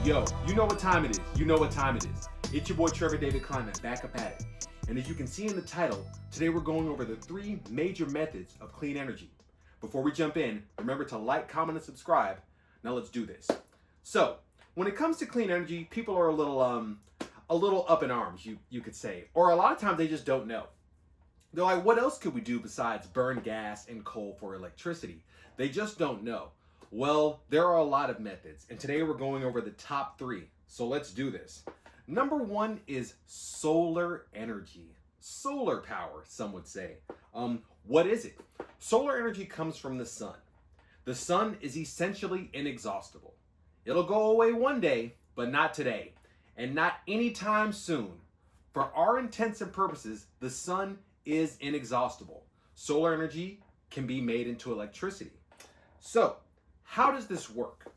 Yo, you know what time it is. You know what time it is. It's your boy Trevor David Climate back up at it. And as you can see in the title, today we're going over the 3 major methods of clean energy. Before we jump in, remember to like, comment, and subscribe. Now let's do this. So, when it comes to clean energy, people are a little up in arms, you could say. Or a lot of times they just don't know. They're like, what else could we do besides burn gas and coal for electricity? They just don't know. Well, there are a lot of methods, and today we're going over the top 3. So let's do this. Number 1 is solar energy. Solar power, some would say. What is it? Solar energy comes from the sun. The sun is essentially inexhaustible. It'll go away one day, but not today, and not anytime soon. For our intents and purposes, the sun is inexhaustible. Solar energy can be made into electricity. So, how does this work?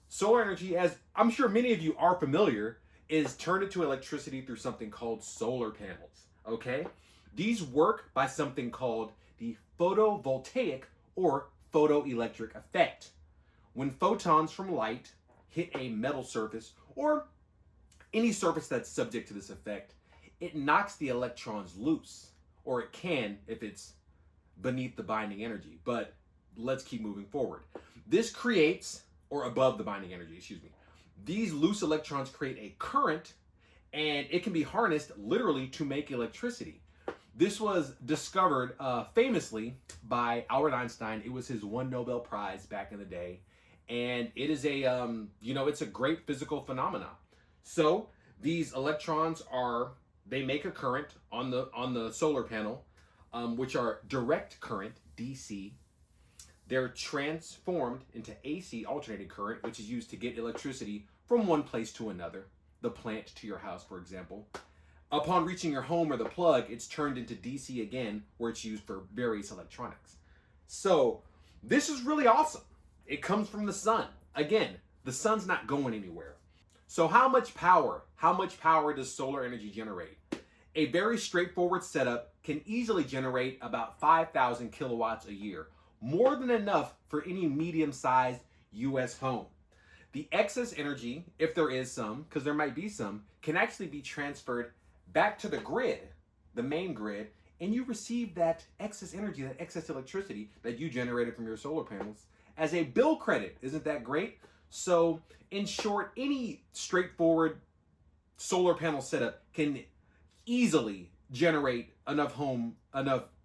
Solar energy, as I'm sure many of you are familiar, is turned into electricity through something called solar panels, okay? These work by something called the photovoltaic or photoelectric effect. When photons from light hit a metal surface or any surface that's subject to this effect, it knocks the electrons loose, or it can if it's beneath the binding energy, but let's keep moving forward. This creates, or above the binding energy, excuse me. These loose electrons create a current, and it can be harnessed literally to make electricity. This was discovered famously by Albert Einstein. It was his one Nobel Prize back in the day, and it is a, it's a great physical phenomena. So these electrons they make a current on the solar panel, which are direct current, DC. They're transformed into AC, alternating current, which is used to get electricity from one place to another, the plant to your house, for example. Upon reaching your home or the plug, it's turned into DC again, where it's used for various electronics. So this is really awesome. It comes from the sun. Again, the sun's not going anywhere. So how much power does solar energy generate? A very straightforward setup can easily generate about 5,000 kilowatts a year, more than enough for any medium-sized U.S. home. The excess energy, if there is some, because there might be some, can actually be transferred back to the grid, the main grid, and you receive that excess energy, that excess electricity that you generated from your solar panels as a bill credit. Isn't that great? So, in short, any straightforward solar panel setup can easily generate enough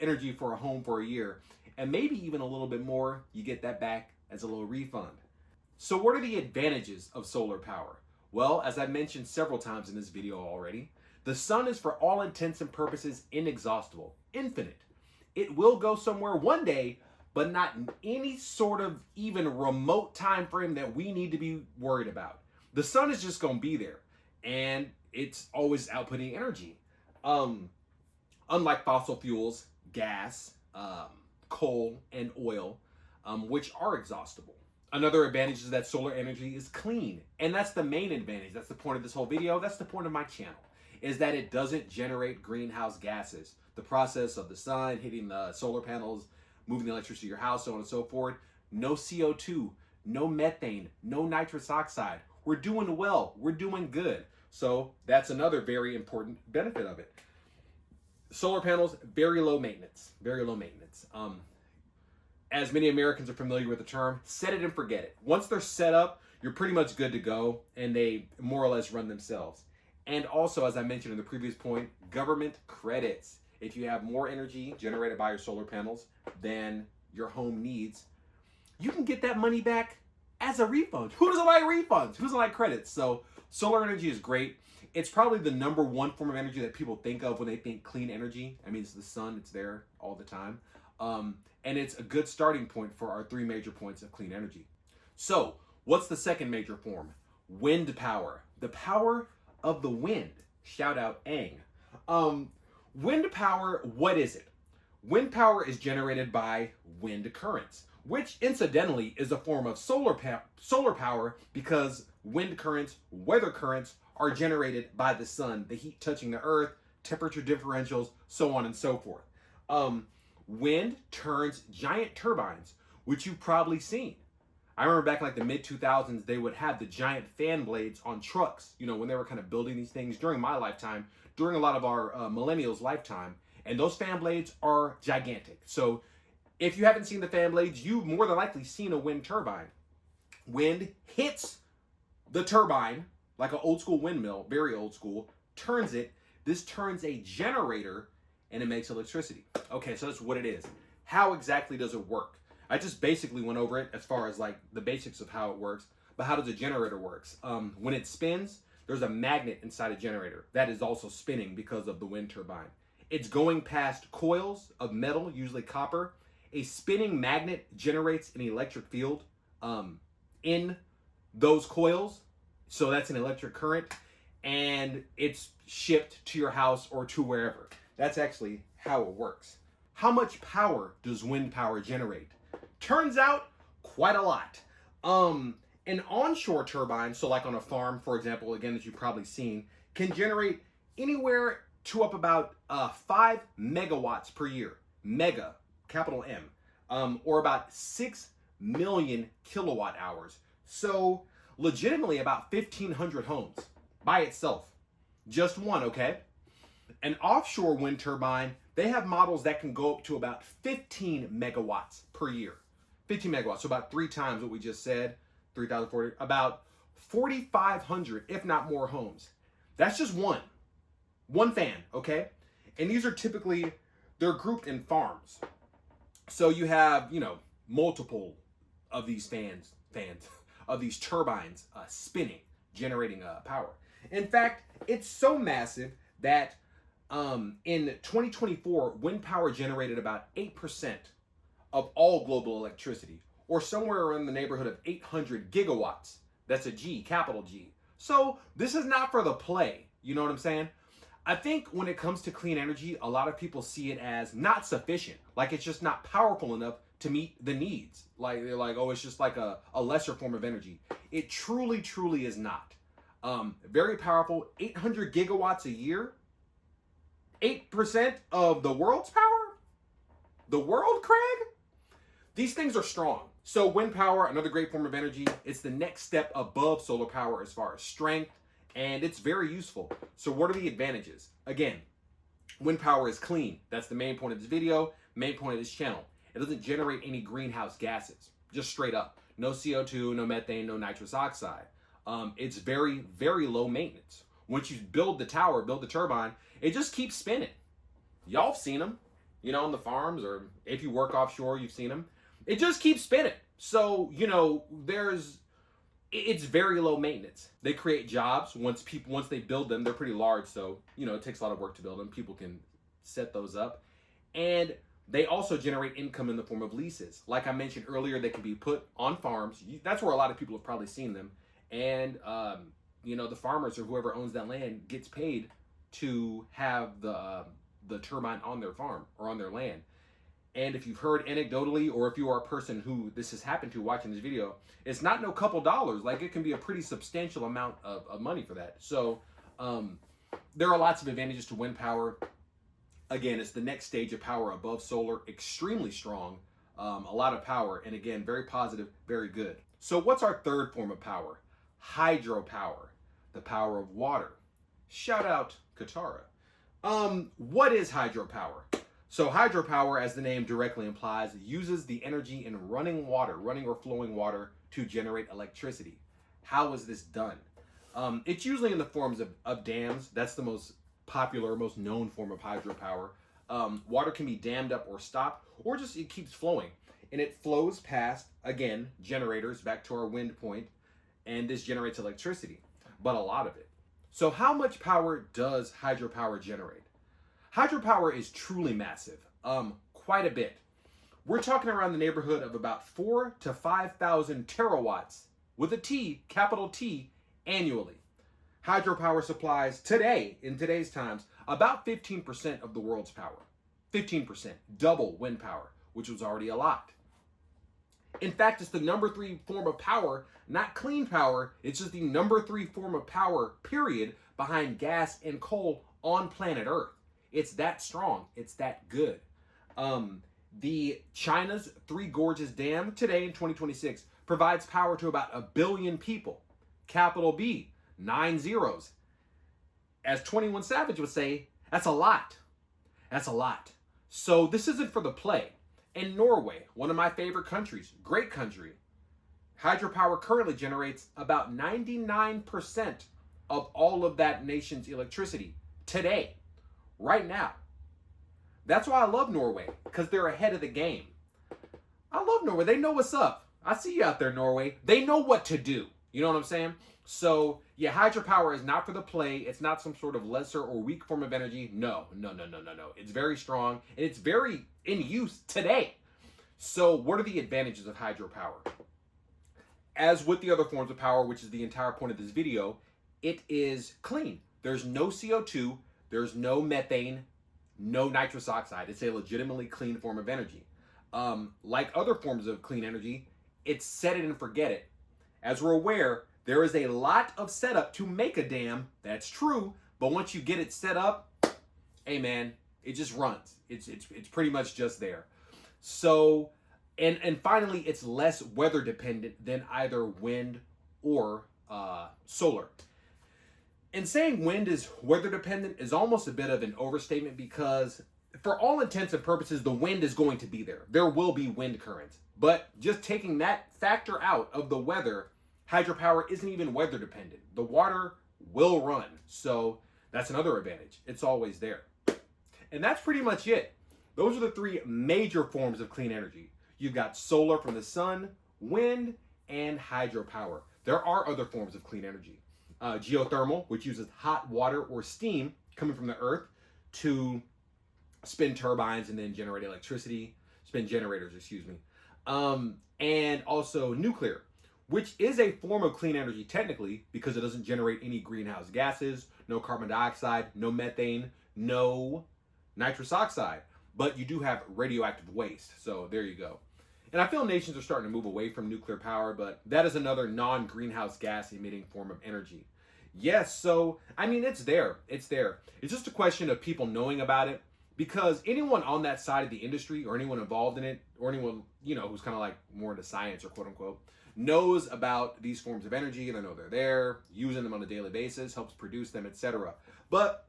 energy for a home for a year, and maybe even a little bit more. You get that back as a little refund. So what are the advantages of solar power? Well, as I mentioned several times in this video already, the sun is for all intents and purposes inexhaustible, infinite. It will go somewhere one day, but not in any sort of even remote time frame that we need to be worried about. The sun is just going to be there, and it's always outputting energy. Unlike fossil fuels, gas, coal, and oil, which are exhaustible. Another advantage is that solar energy is clean, and that's the main advantage. That's the point of this whole video. That's the point of my channel, is that it doesn't generate greenhouse gases. The process of the sun hitting the solar panels, moving the electricity to your house, so on and so forth. No CO2, no methane, no nitrous oxide. We're doing well. We're doing good. So that's another very important benefit of it. Solar panels, very low maintenance, very low maintenance. As many Americans are familiar with the term, set it and forget it. Once they're set up, you're pretty much good to go, and they more or less run themselves. And also, as I mentioned in the previous point, government credits. If you have more energy generated by your solar panels than your home needs, you can get that money back as a refund. Who doesn't like refunds? Who doesn't like credits? So solar energy is great. It's probably the #1 form of energy that people think of when they think clean energy. I mean, it's the sun. It's there all the time. And it's a good starting point for our 3 major points of clean energy. So what's the second major form? Wind power. The power of the wind. Shout out Aang. Wind power, what is it? Wind power is generated by wind currents, which incidentally is a form of solar power, because wind currents, weather currents, are generated by the sun, the heat touching the earth, temperature differentials, so on and so forth. Wind turns giant turbines, which you've probably seen. I remember back in like the mid 2000s, they would have the giant fan blades on trucks, when they were kind of building these things during my lifetime, during a lot of our millennials' lifetime. And those fan blades are gigantic. So if you haven't seen the fan blades, you've more than likely seen a wind turbine. Wind hits the turbine like an old school windmill, very old school, turns it. This turns a generator and it makes electricity. Okay, so that's what it is. How exactly does it work? I just basically went over it as far as like the basics of how it works, but how does a generator works? When it spins, there's a magnet inside a generator that is also spinning because of the wind turbine. It's going past coils of metal, usually copper. A spinning magnet generates an electric field in those coils. So that's an electric current, and it's shipped to your house or to wherever. That's actually how it works. How much power does wind power generate? Turns out quite a lot. An onshore turbine, so like on a farm, for example, again, as you've probably seen, can generate anywhere to up about 5 megawatts per year. Mega, capital M, or about 6 million kilowatt hours. So legitimately about 1,500 homes by itself. Just one, okay? An offshore wind turbine, they have models that can go up to about 15 megawatts per year. 15 megawatts, so about 3 times what we just said, 3,040, about 4,500, if not more homes. That's just one fan, okay? And these are typically, they're grouped in farms. So you have, multiple of these fans, of these turbines spinning, generating power. In fact, it's so massive that in 2024, wind power generated about 8% of all global electricity, or somewhere around the neighborhood of 800 gigawatts. That's a G, capital G. So this is not for the play. You know what I'm saying? I think when it comes to clean energy, a lot of people see it as not sufficient. Like it's just not powerful enough to meet the needs. Like they're like, oh, it's just like a lesser form of energy. It truly, truly is not. Very powerful, 800 gigawatts a year. 8% of the world's power? The world, Craig? These things are strong. So wind power, another great form of energy. It's the next step above solar power as far as strength, and it's very useful. So what are the advantages? Again, wind power is clean. That's the main point of this video, main point of this channel. It doesn't generate any greenhouse gases, just straight up. No CO2, no methane, no nitrous oxide. It's very, very low maintenance. Once you build the tower, build the turbine, it just keeps spinning. Y'all have seen them, on the farms, or if you work offshore, you've seen them. It just keeps spinning. So, it's very low maintenance. They create jobs once they build them. They're pretty large, so, it takes a lot of work to build them. People can set those up. And they also generate income in the form of leases. Like I mentioned earlier, they can be put on farms. That's where a lot of people have probably seen them. And, the farmers or whoever owns that land gets paid to have the turbine on their farm or on their land. And if you've heard anecdotally, or if you are a person who this has happened to watching this video, it's not no couple dollars. Like it can be a pretty substantial amount of money for that. So there are lots of advantages to wind power. Again, it's the next stage of power above solar, extremely strong, a lot of power, and again, very positive, very good. So what's our third form of power? Hydropower, the power of water. Shout out Katara. What is hydropower? So hydropower, as the name directly implies, uses the energy in running or flowing water to generate electricity. How is this done? It's usually in the forms of dams. That's the most popular, most known form of hydropower. Water can be dammed up or stopped, or just it keeps flowing. And it flows past, again, generators, back to our wind point, and this generates electricity, but a lot of it. So how much power does hydropower generate? Hydropower is truly massive, quite a bit. We're talking around the neighborhood of about 4,000 to 5,000 terawatts, with a T, capital T, annually. Hydropower supplies today, in today's times, about 15% of the world's power. 15%, double wind power, which was already a lot. In fact, it's the number 3 form of power, not clean power. It's just the number 3 form of power, period, behind gas and coal on planet Earth. It's that strong. It's that good. The China's Three Gorges Dam today in 2026 provides power to about 1 billion people. Capital B, 9 zeros. As 21 Savage would say, that's a lot. That's a lot. So this isn't for the play. In Norway, one of my favorite countries, great country, hydropower currently generates about 99% of all of that nation's electricity today, right now. That's why I love Norway, because they're ahead of the game. I love Norway. They know what's up. I see you out there, Norway. They know what to do. You know what I'm saying? So, yeah, hydropower is not for the play. It's not some sort of lesser or weak form of energy. No. It's very strong, and it's very in use today. So, what are the advantages of hydropower? As with the other forms of power, which is the entire point of this video, it is clean. There's no CO2. There's no methane, no nitrous oxide. It's a legitimately clean form of energy. Like other forms of clean energy, it's set it and forget it. As we're aware, there is a lot of setup to make a dam. That's true. But once you get it set up, hey man, it just runs. It's pretty much just there. So, and finally, it's less weather dependent than either wind or solar. And saying wind is weather dependent is almost a bit of an overstatement, because for all intents and purposes, the wind is going to be there. There will be wind currents. But just taking that factor out of the weather, hydropower isn't even weather dependent. The water will run. So that's another advantage. It's always there. And that's pretty much it. Those are the three major forms of clean energy. You've got solar from the sun, wind, and hydropower. There are other forms of clean energy. Geothermal, which uses hot water or steam coming from the earth to spin turbines and then generate electricity, spin generators, excuse me. And also nuclear, which is a form of clean energy technically, because it doesn't generate any greenhouse gases, no carbon dioxide, no methane, no nitrous oxide, but you do have radioactive waste. So there you go. And I feel nations are starting to move away from nuclear power, but that is another non-greenhouse gas emitting form of energy. Yes, so, I mean, it's there. It's there. It's just a question of people knowing about it, because anyone on that side of the industry, or anyone involved in it, or anyone, you know, who's kind of like more into science or quote unquote, knows about these forms of energy. They know they're there, using them on a daily basis, helps produce them, etc. But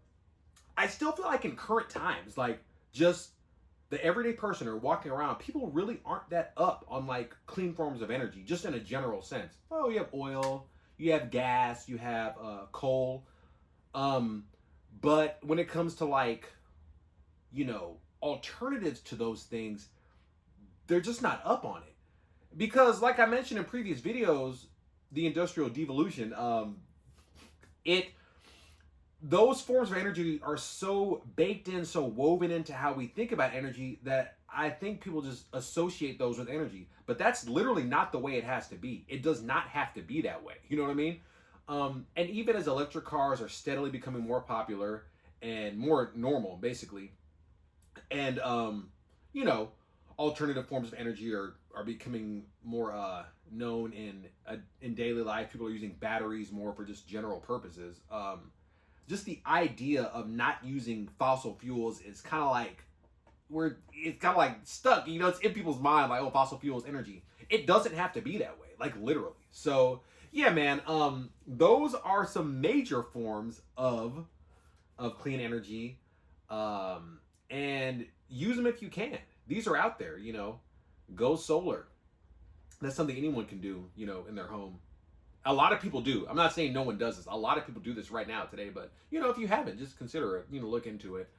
I still feel like in current times, like just the everyday person or walking around, people really aren't that up on like clean forms of energy, just in a general sense. Oh, you have oil, you have gas, you have coal. But when it comes to like, you know, alternatives to those things, they're just not up on it. Because like I mentioned in previous videos, the industrial devolution, those forms of energy are so baked in, so woven into how we think about energy, that I think people just associate those with energy. But that's literally not the way it has to be. It does not have to be that way. You know what I mean? And even as electric cars are steadily becoming more popular and more normal, basically, and, you know, alternative forms of energy are becoming more known in daily life. People are using batteries more for just general purposes. Just the idea of not using fossil fuels is kind of like, it's kind of like stuck, you know, it's in people's mind, like, oh, fossil fuels energy. It doesn't have to be that way, like literally. So yeah, man, those are some major forms of clean energy, and use them if you can. These are out there, you know. Go solar. That's something anyone can do, you know, in their home. A lot of people do. I'm not saying no one does this. A lot of people do this right now today, but, you know, if you haven't, just consider it, you know, look into it.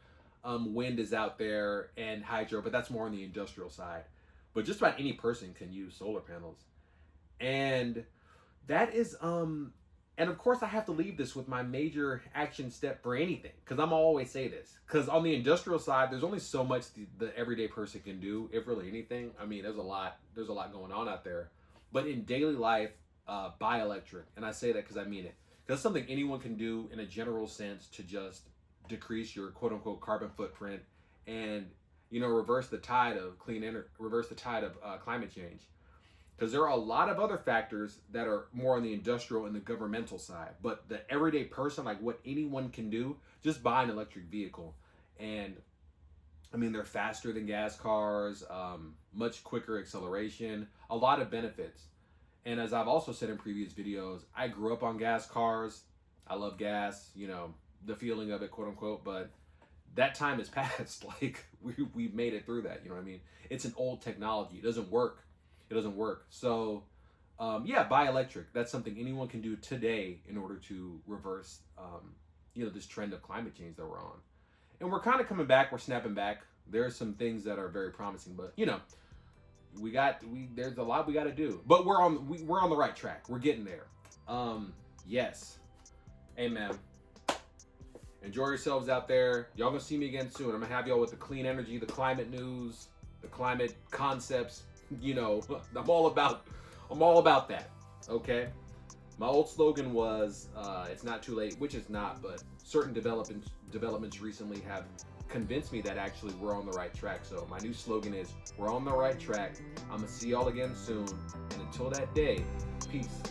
Wind is out there, and hydro, but that's more on the industrial side. But just about any person can use solar panels. And that is, and of course I have to leave this with my major action step for anything, because I'm always say this, because on the industrial side, there's only so much the everyday person can do, if really anything. I mean, there's a lot going on out there. But in daily life, buy electric. And I say that because I mean it. Because it's something anyone can do in a general sense to just decrease your quote unquote carbon footprint and, you know, reverse the tide of climate change. Because there are a lot of other factors that are more on the industrial and the governmental side. But the everyday person, like what anyone can do, just buy an electric vehicle. And I mean, they're faster than gas cars, much quicker acceleration, a lot of benefits. And as I've also said in previous videos, I grew up on gas cars. I love gas, you know, the feeling of it, quote unquote, but that time has passed. Like we've made it through that, you know what I mean? It's an old technology. It doesn't work. It doesn't work. So yeah, buy electric. That's something anyone can do today in order to reverse, you know, this trend of climate change that we're on. And we're kind of coming back. We're snapping back. There are some things that are very promising, but you know, there's a lot we got to do. But we're on the right track. We're getting there. Yes. Amen. Enjoy yourselves out there. Y'all gonna see me again soon. I'm gonna have y'all with the clean energy, the climate news, the climate concepts. You know, I'm all about that. Okay. My old slogan was, "It's not too late," which is not, but certain developments recently have convinced me that actually we're on the right track. So my new slogan is, "We're on the right track." I'm gonna see y'all again soon, and until that day, peace.